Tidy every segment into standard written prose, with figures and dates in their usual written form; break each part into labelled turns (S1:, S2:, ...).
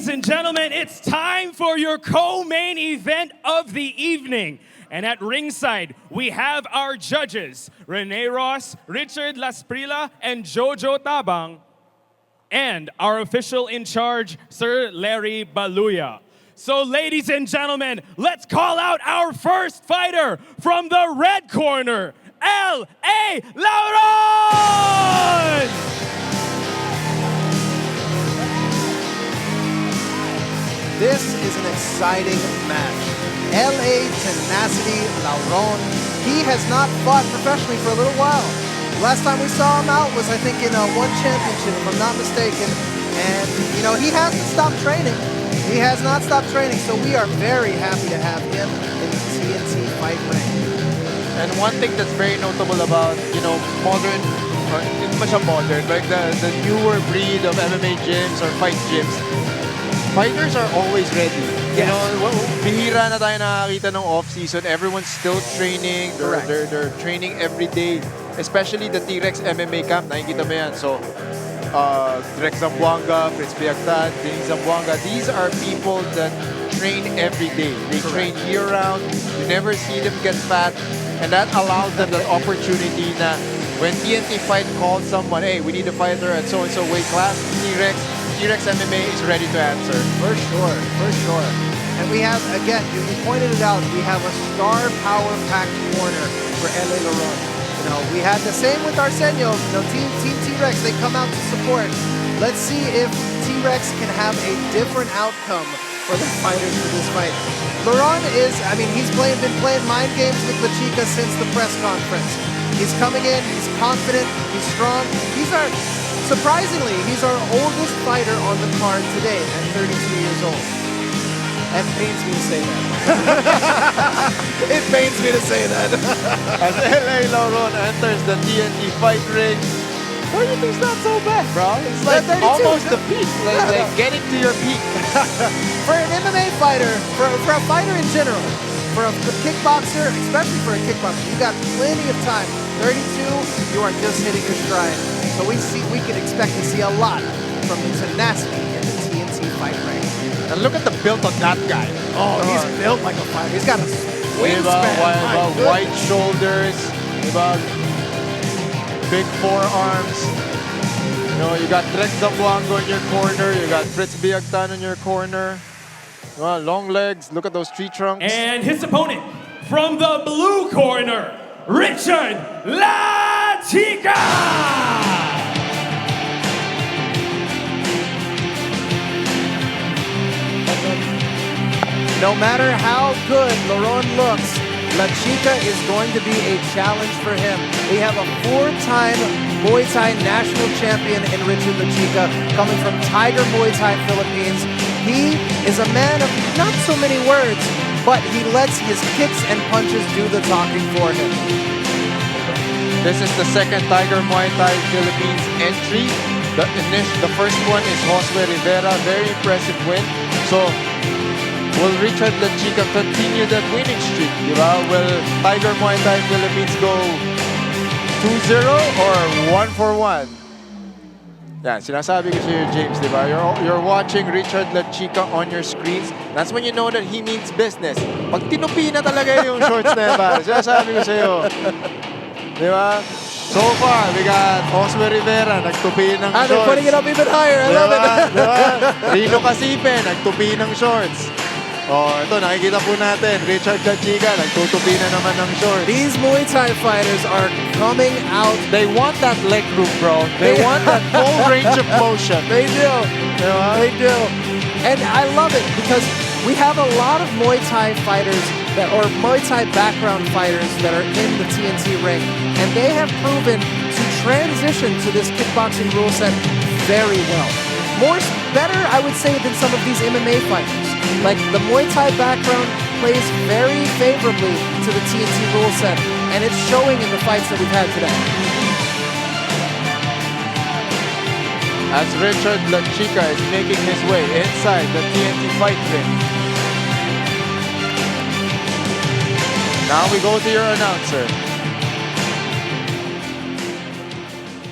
S1: ladies and gentlemen, it's time for your co-main event of the evening. And at ringside, we have our judges, Rene Ross, Richard Lasprilla, and Jojo Tabang, and our official in charge, Sir Larry Baluya. So ladies and gentlemen, let's call out our first fighter from the red corner, L.A. Lauron!
S2: This is an exciting match. L.A. Tenacity Lauron. He has not fought professionally for a little while. Last time we saw him out was, I think, in one championship, if I'm not mistaken. And, you know, he hasn't stopped training. He has not stopped training, so we are very happy to have him in the TNT Fight ring.
S3: And one thing that's very notable about, you know, modern, or hindi pa siya modern, like the newer breed of MMA gyms or fight gyms, fighters are always ready.
S2: Yes.
S3: You know, bihira na tayo nakakita ng off-season. Everyone's still training. They're training every day. Especially the T-Rex MMA camp. Nakikita mo yan. So, Rex Zamboanga, Fritz Biagtan, Denis Zamboanga. These are people that train every day. They train year-round. You never see them get fat. And that allows them the opportunity na when TNT Fight calls someone, hey, we need a fighter at so-and-so weight class, T-Rex MMA is ready to answer.
S2: For sure, for sure. And we have, again, you pointed it out, we have a star power-packed corner for L.A. Lauron. You know, we had the same with Arsenio. You know, Team T-Rex, they come out to support. Let's see if T-Rex can have a different outcome for the fighters for this fight. Lauron is, I mean, he's been playing mind games with Lachica since the press conference. He's coming in, he's confident, he's strong. Surprisingly, he's our oldest fighter on the card today at 32 years old. That pains me to say that. It pains me to say that.
S3: As L.A. Lauron enters the TNT Fight ring, 32's not so bad, bro. It's like almost the peak, like getting to your peak.
S2: For an MMA fighter, for a fighter in general, for a kickboxer, especially for a kickboxer, you got plenty of time. 32, you are just hitting your stride. So we can expect to see a lot from Tenacity in the TNT Fight ring.
S3: And look at the build on that guy.
S2: Oh, he's built like a fighter. He's got a wingspan.
S3: Wide shoulders, big forearms. You know, you got Rex Zamboanga in your corner. You got Fritz Biagtan in your corner. Long legs. Look at those tree trunks.
S1: And his opponent from the blue corner, Richard Lachica!
S2: No matter how good Lauron looks, Lachica is going to be a challenge for him. We have a four-time Muay Thai national champion in Richard Lachica coming from Tiger Muay Thai Philippines. He is a man of not so many words, but he lets his kicks and punches do the talking for him.
S3: This is the second Tiger Muay Thai Philippines entry. The first one is Josue Rivera, very impressive win. So, will Richard Lachica continue that winning streak? Diba? Will Tiger Muay Thai Philippines go 2-0 or 1-1? Yeah, sinasabi ko sa'yo, James, diba? You're watching Richard Lachica on your screens. That's when you know that he means business. Pag tinupi na talaga yung shorts na yun, pare. Sinasabi ko sa'yo. Diba? So far, we got Josue Rivera, nagtupi ng shorts.
S2: They're putting it up even higher. I love it.
S3: Diba? Rino Casipe, nagtupi ng shorts. Oh, ito, nakikita po natin, Richard Lachica, nagtutupi na naman ng shorts.
S2: These Muay Thai fighters are coming out.
S3: They want that leg room, bro. They want that full range of motion.
S2: They do. They do. And I love it because we have a lot of Muay Thai fighters or Muay Thai background fighters that are in the TNT ring. And they have proven to transition to this kickboxing rule set very well. Better, I would say, than some of these MMA fighters. Like, the Muay Thai background plays very favorably to the TNT rule set, and it's showing in the fights that we've had today.
S3: As Richard Lachica is making his way inside the TNT Fight ring. Now we go to your announcer.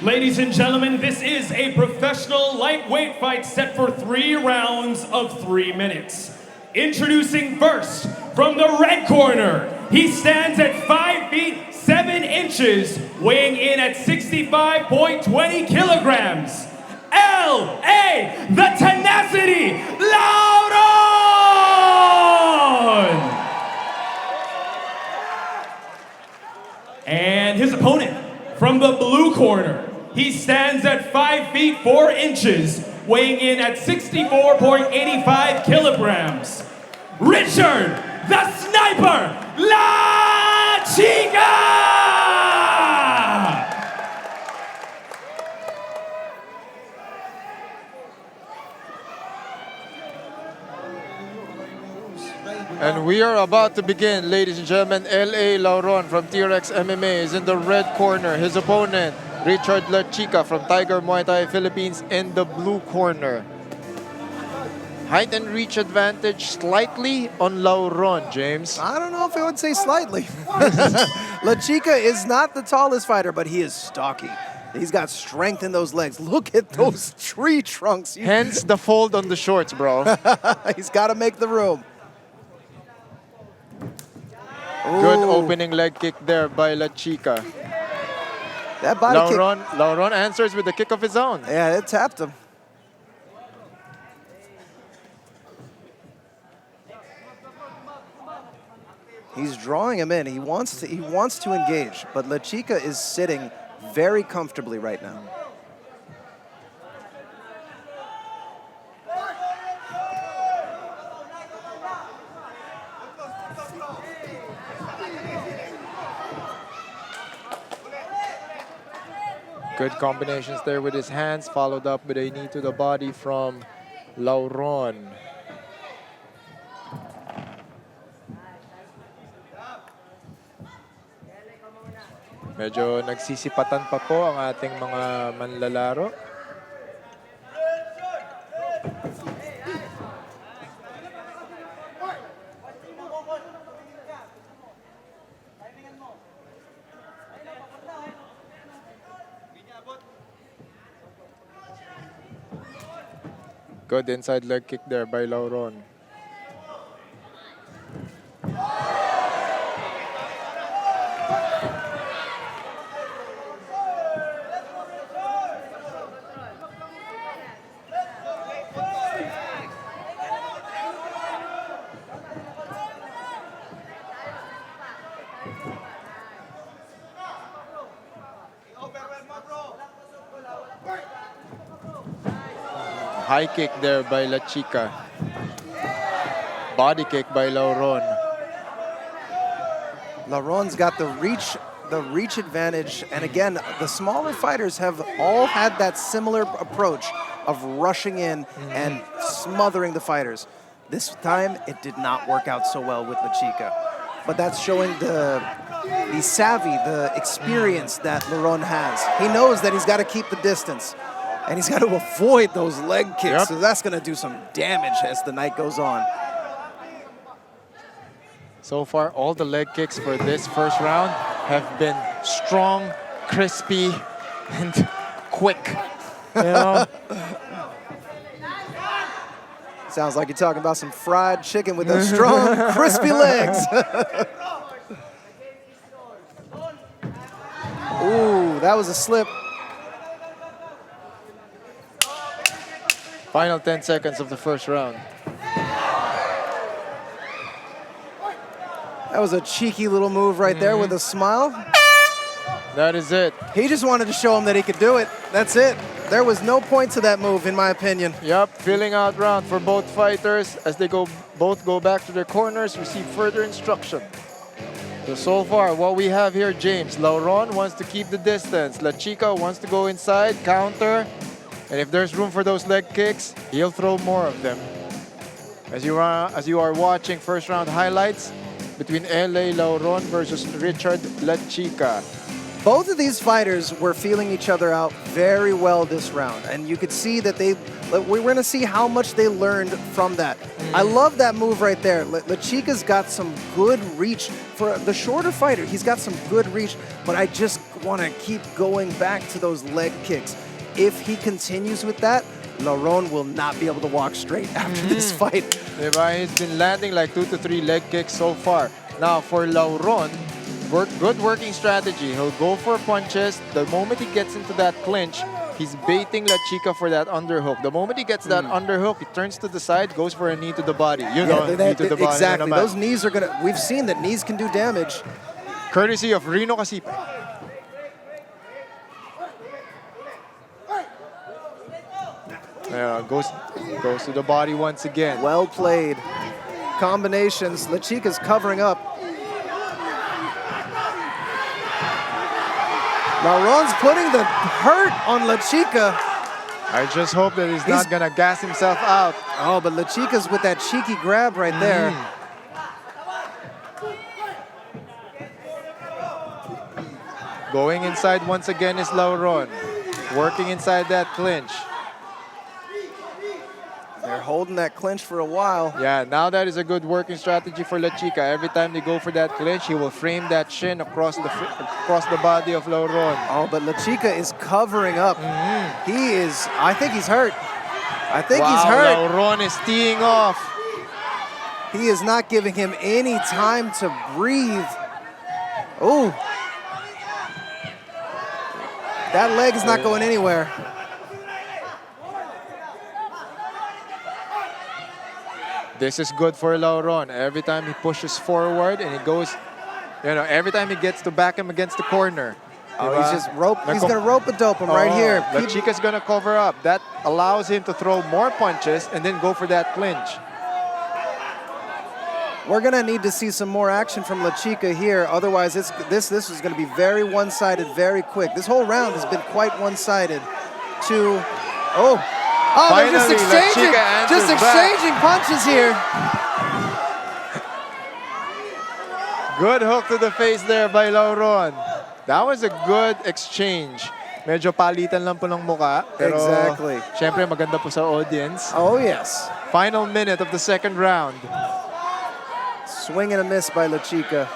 S1: Ladies and gentlemen, this is a professional lightweight fight set for 3 rounds of 3 minutes. Introducing first, from the red corner, he stands at 5 feet 7 inches, weighing in at 65.20 kilograms. L.A. the Tenacity, Lauron! And his opponent, from the blue corner, he stands at 5 feet 4 inches, weighing in at 64.85 kilograms. Richard, the Sniper, Lachica!
S3: And we are about to begin, ladies and gentlemen. L.A. Lauron from T-Rex MMA is in the red corner. His opponent, Richard Lachica from Tiger Muay Thai Philippines, in the blue corner. Height and reach advantage slightly on Lauron, James.
S2: I don't know if I would say slightly. Lachica is not the tallest fighter, but he is stocky. He's got strength in those legs. Look at those tree trunks.
S3: Hence the fold on the shorts, bro.
S2: He's got to make the room.
S3: Good
S2: Ooh.
S3: opening leg kick there by Lachica.
S2: That body kick.
S3: Lauron answers with a kick of his own.
S2: Yeah, it tapped him. He's drawing him in. He wants to engage, but Lachica is sitting very comfortably right now.
S3: Good combinations there with his hands, followed up with a knee to the body from Lauron. Medyo nagsisipatan pa po ang ating mga manlalaro. Good inside leg kick there by Lauron. High kick there by Lachica. Body kick by Lauron.
S2: Lauron's got the reach advantage, and again, the smaller fighters have all had that similar approach of rushing in and smothering the fighters. This time, it did not work out so well with Lachica, but that's showing the savvy, the experience that Lauron has. He knows that he's got to keep the distance. And he's got to avoid those leg kicks, so that's going to do some damage as the night goes on.
S3: So far, all the leg kicks for this first round have been strong, crispy, and quick. You know?
S2: Sounds like you're talking about some fried chicken with those strong, crispy legs. Ooh, that was a slip.
S3: Final 10 seconds of the first round.
S2: That was a cheeky little move right there with a smile.
S3: That is it.
S2: He just wanted to show him that he could do it. That's it. There was no point to that move, in my opinion.
S3: Yep, filling out round for both fighters as they both go back to their corners, receive further instruction. So far, what we have here, James, Lauron wants to keep the distance. Lachica wants to go inside, counter. And if there's room for those leg kicks, he'll throw more of them. As you are watching first round highlights between L.A. Lauron versus Richard Lachica.
S2: Both of these fighters were feeling each other out very well this round. And you could see that we're going to see how much they learned from that. I love that move right there. Lachica's got some good reach for the shorter fighter. He's got some good reach, but I just want to keep going back to those leg kicks. If he continues with that, Lauron will not be able to walk straight after this fight.
S3: Diba? He's been landing like 2 to 3 leg kicks so far. Now for Lauron, good working strategy. He'll go for punches. The moment he gets into that clinch, he's baiting Lachica for that underhook. The moment he gets that underhook, he turns to the side, goes for a knee to the body. You know, knee to the body.
S2: Exactly. Those knees are gonna. We've seen that knees can do damage.
S3: Courtesy of Rino Casipe. Yeah, goes to the body once again.
S2: Well played. Combinations. Lachica's covering up. Lauron's putting the hurt on Lachica.
S3: I just hope that he's not gonna gas himself out.
S2: Oh, but Lachica's with that cheeky grab right there.
S3: Going inside once again is Lauron. Working inside that clinch.
S2: They're holding that clinch for a while.
S3: Yeah, now that is a good working strategy for Lachica. Every time they go for that clinch, he will frame that shin across the body of Lauron.
S2: Oh, but Lachica is covering up. He is, I think he's hurt. I think he's hurt.
S3: Lauron is teeing off.
S2: He is not giving him any time to breathe. Oh. That leg is not going anywhere.
S3: This is good for Lauron. Every time he pushes forward and he goes, every time he gets to back him against the corner.
S2: Oh, he's just he's going to rope-a-dope him right here.
S3: Lachica's going to cover up. That allows him to throw more punches and then go for that clinch.
S2: We're going to need to see some more action from Lachica here. Otherwise, this is going to be very one-sided very quick. This whole round has been quite one-sided. Oh,
S3: finally,
S2: they're just exchanging punches here.
S3: Good hook to the face there by Lauron. That was a good exchange. Medyo palitan lang po ng muka. Pero
S2: exactly.
S3: Syempre, maganda po sa audience.
S2: Oh, yes.
S3: Final minute of the second round.
S2: Swing and a miss by Lachica.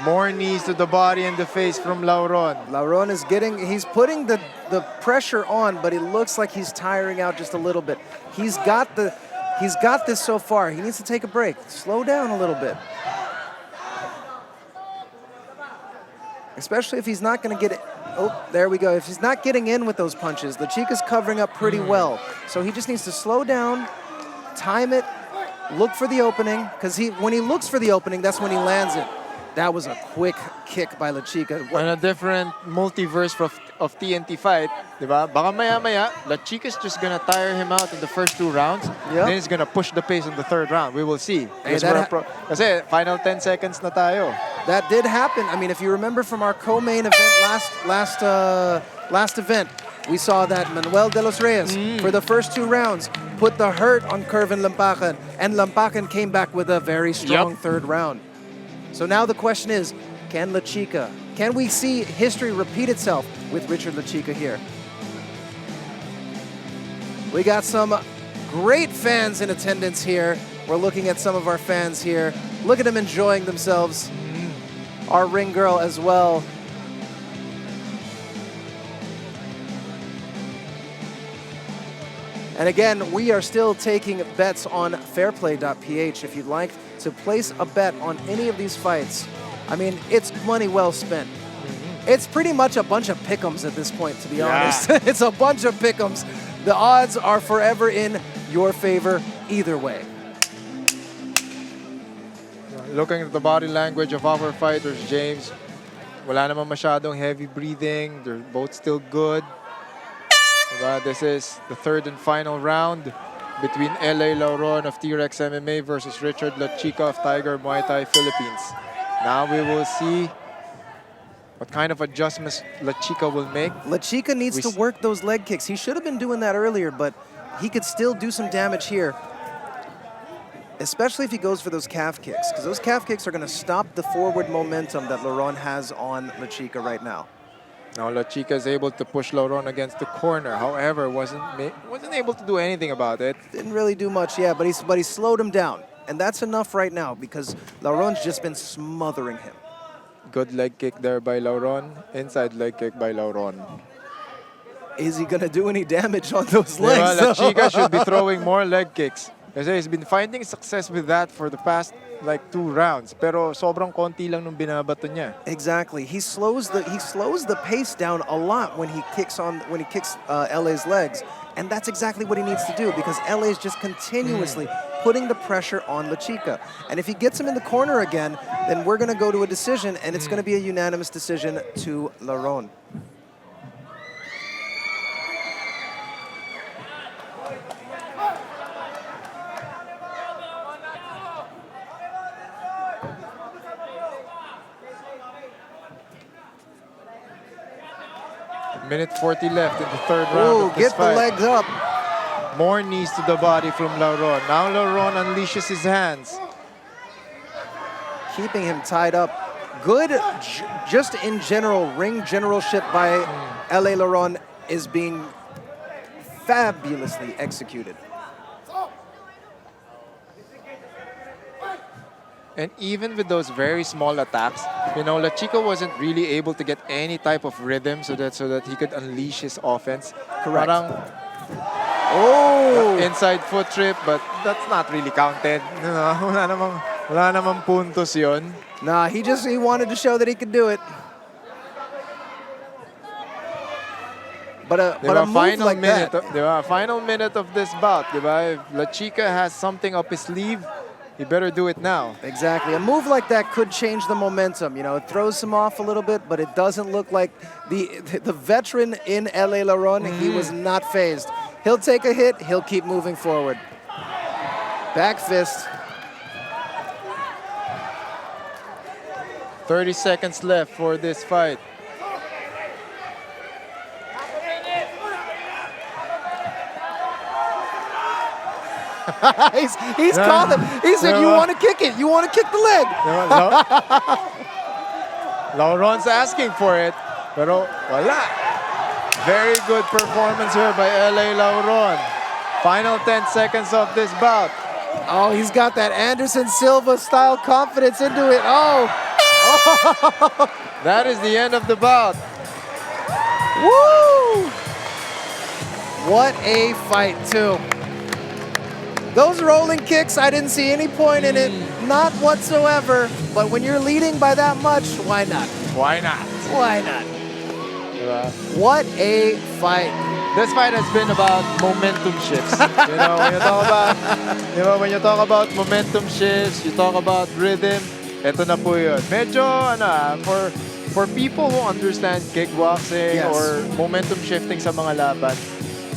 S3: More knees to the body and the face from Lauron.
S2: Lauron is he's putting the pressure on, but it looks like he's tiring out just a little bit. He's got this so far. He needs to take a break. Slow down a little bit. Especially if he's not going to get it. Oh, there we go. If he's not getting in with those punches, Lachica's covering up pretty well. So he just needs to slow down, time it, look for the opening, because when he looks for the opening, that's when he lands it. That was a quick kick by Lachica.
S3: On a different multiverse of TNT Fight, diba? Baka maya-maya, Lachica's just gonna tire him out in the first 2 rounds. Yep. Then he's gonna push the pace in the 3rd round. We will see. Kasi final 10 seconds na tayo.
S2: That did happen. I mean, if you remember from our co-main event last event, we saw that Manuel de los Reyes, for the first 2 rounds, put the hurt on Kervin Lampacan, and Lampacan came back with a very strong 3rd round. So now the question is, can we see history repeat itself with Richard Lachica here? We got some great fans in attendance here. We're looking at some of our fans here. Look at them enjoying themselves. Our ring girl as well. And again, we are still taking bets on fairplay.ph. If you'd like to place a bet on any of these fights, I mean, it's money well spent. It's pretty much a bunch of pick'ems at this point, to be honest. It's a bunch of pick'ems. The odds are forever in your favor either way.
S3: Looking at the body language of our fighters, James, wala naman masyadong heavy breathing. They're both still good. This is the 3rd and final round between LA Lauron of T-Rex MMA versus Richard Lachica of Tiger Muay Thai Philippines. Now we will see what kind of adjustments Lachica will make.
S2: Lachica needs to work those leg kicks. He should have been doing that earlier, but he could still do some damage here, especially if he goes for those calf kicks, because those calf kicks are going to stop the forward momentum that Lauron has on Lachica right now.
S3: Now Lachica is able to push Lauron against the corner. However, wasn't able to do anything about it.
S2: Didn't really do much, yeah, but he slowed him down. And that's enough right now because Lauron's just been smothering him.
S3: Good leg kick there by Lauron. Inside leg kick by Lauron.
S2: Is he going to do any damage on those
S3: Diba,
S2: legs?
S3: Lachica should be throwing more leg kicks. Kasi he's been finding success with that for the past like 2 rounds. Pero sobrang konti lang nung binabato niya.
S2: Exactly. He slows the pace down a lot when he kicks LA's legs. And that's exactly what he needs to do because LA is just continuously putting the pressure on Lachica. And if he gets him in the corner again, then we're going to go to a decision, and it's going to be a unanimous decision to Lauron.
S3: Minute 40 left in the 3rd round
S2: Ooh,
S3: of this
S2: get
S3: fight.
S2: the legs up.
S3: More knees to the body from Lauron. Now Lauron unleashes his hands.
S2: Keeping him tied up. Good, just in general, ring generalship by LA Lauron is being fabulously executed.
S3: And even with those very small attacks, you know, Lachica wasn't really able to get any type of rhythm so that he could unleash his offense.
S2: Correct.
S3: Parang,
S2: Oh!
S3: inside foot trip, but that's not really counted. You know, wala namang puntos yun.
S2: Nah, he wanted to show that he could do it. But a move like that.
S3: Final minute of this bout, diba? If Lachica has something up his sleeve, he better do it now.
S2: Exactly. A move like that could change the momentum. You know, it throws him off a little bit, but it doesn't look like the veteran in LA Lauron, he was not phased. He'll take a hit, he'll keep moving forward. Back fist.
S3: 30 seconds left for this fight.
S2: he's called him. He said, you want to kick it. You want to kick the leg.
S3: Lauron's asking for it, pero wala. Very good performance here by LA Lauron. Final 10 seconds of this bout.
S2: Oh, he's got that Anderson Silva style confidence into it. Oh.
S3: That is the end of the bout.
S2: Woo! What a fight, too. Those rolling kicks, I didn't see any point in it. Not whatsoever. But when you're leading by that much, why not?
S3: Why not?
S2: Why not?
S3: Diba?
S2: What a fight.
S3: This fight has been about momentum shifts. You know, when you talk about momentum shifts, you talk about rhythm, eto na po yun. Medyo, for people who understand kickboxing
S2: Yes.
S3: or momentum shifting sa mga laban,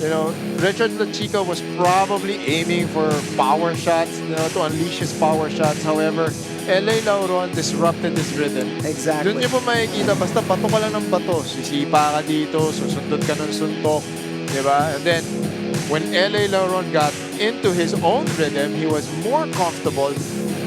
S3: you know, Richard Lachica was probably aiming for power shots, you know, to unleash his power shots. However, LA Lauron disrupted his rhythm.
S2: Exactly.
S3: Doon niyo po makikita, basta bato ka lang ng bato, sisipa ka dito, susundot ka ng suntok, di ba? And then, when LA Lauron got into his own rhythm, he was more comfortable,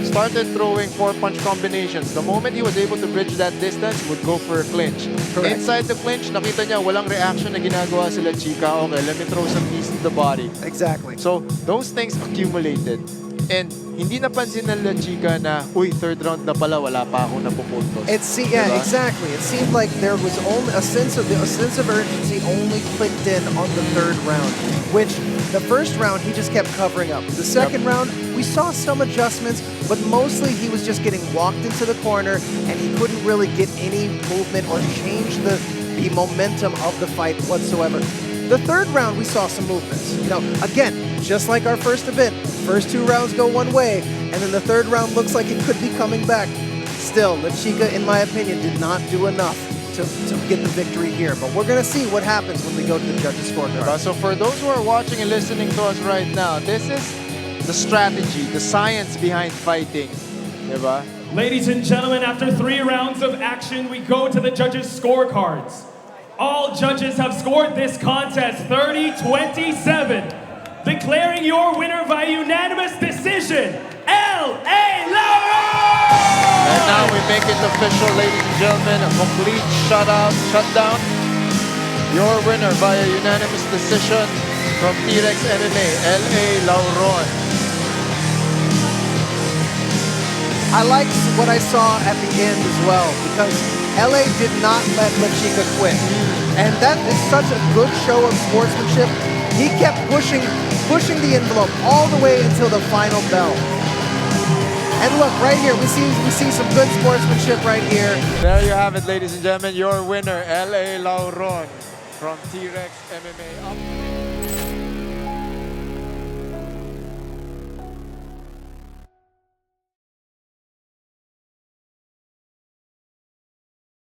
S3: started throwing 4-punch combinations. The moment he was able to bridge that distance, would go for a clinch.
S2: Correct.
S3: Inside the clinch, nakita niya walang reaction na ginagawa si Lachica. Okay, let me throw some knees to the body.
S2: Exactly.
S3: So, those things accumulated. And hindi napansin ng Lachica na, uy, 3rd round na pala, wala pa akong napupuntos.
S2: Yeah,
S3: Diba?
S2: exactly. It seemed like there was only a sense of urgency only clicked in on the 3rd round, which the 1st round he just kept covering up. The 2nd round we saw some adjustments, but mostly he was just getting walked into the corner and he couldn't really get any movement or change the momentum of the fight whatsoever. The 3rd round we saw some movements. You know, again, just like our first event, first 2 rounds go one way, and then the 3rd round looks like it could be coming back. Still, Lachica, in my opinion, did not do enough to get the victory here. But we're going to see what happens when we go to the judges' scorecard.
S3: So for those who are watching and listening to us right now, this is the strategy, the science behind fighting. Diba?
S1: Ladies and gentlemen, after 3 rounds of action, we go to the judges' scorecards. All judges have scored this contest 30-27, declaring your winner by unanimous decision, L.A. Lauron!
S3: And now we make it official, ladies and gentlemen, a complete shutdown. Your winner by a unanimous decision from T-Rex MMA, L.A. Lauron.
S2: I liked what I saw at the end as well, because LA did not let Lachica quit. And that is such a good show of sportsmanship. He kept pushing the envelope all the way until the final bell. And look, right here, we see some good sportsmanship right here.
S3: There you have it, ladies and gentlemen. Your winner, LA Lauron from T-Rex MMA.